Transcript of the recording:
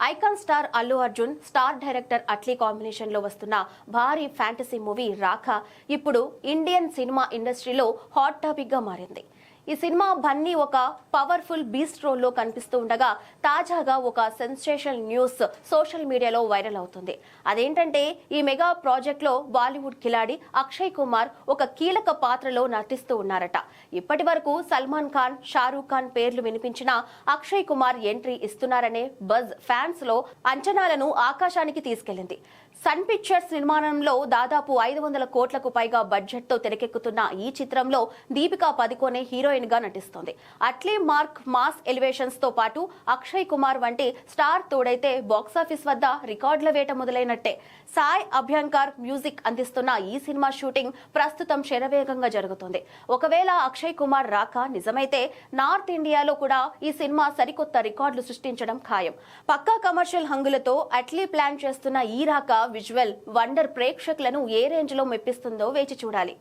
Icon star Allu Arjun star director Atlee combination లో వస్తున్న భారీ ఫ్యాంటసీ మూవీ రాఖ ఇప్పుడు ఇండియన్ సినిమా ఇండస్ట్రీలో హాట్ టాపిక్ గా మారింది. ఈ సినిమా బన్నీ ఒక పవర్ఫుల్ బీస్ట్ రోల్లో కనిపిస్తూ ఉండగా తాజాగా ఒక సెన్సేషనల్ న్యూస్ సోషల్ మీడియాలో వైరల్ అవుతుంది. అదేంటంటే ఈ మెగా ప్రాజెక్ట్ లో బాలీవుడ్ కిలాడి అక్షయ్ కుమార్ ఒక కీలక పాత్రలో నటిస్తూ ఉన్నారట. ఇప్పటి వరకు సల్మాన్ ఖాన్, షారూక్ ఖాన్ పేర్లు వినిపించినా అక్షయ్ కుమార్ ఎంట్రీ ఇస్తున్నారనే బజ్ ఫ్యాన్స్ లో అంచనాలను ఆకాశానికి తీసుకెళ్లింది. సన్ పిక్చర్స్ నిర్మాణంలో దాదాపు 500 కోట్లకు పైగా బడ్జెట్ తో తెరకెక్కుతున్న ఈ చిత్రంలో దీపికా పదుకోనే హీరోయిన్ గా నటిస్తోంది. అట్లీ మార్క్ మాస్ ఎలివేషన్స్ తో పాటు అక్షయ్ కుమార్ వంటి స్టార్ తోడైతే బాక్సాఫీస్ వద్ద రికార్డుల వేట మొదలైనట్టే. సాయ్ అభ్యంకర్ మ్యూజిక్ అందిస్తున్న ఈ సినిమా షూటింగ్ ప్రస్తుతం శరవేగంగా జరుగుతుంది. ఒకవేళ అక్షయ్ కుమార్ రాక నిజమైతే నార్త్ ఇండియాలో కూడా ఈ సినిమా సరికొత్త రికార్డులు సృష్టించడం ఖాయం. పక్కా కమర్షియల్ హంగులతో అట్లీ ప్లాన్ చేస్తున్న ఈ రాక విజువల్ వండర్ ప్రేక్షకులను ఏ రేంజ్ లో మెప్పిస్తుందో వేచి చూడాలి.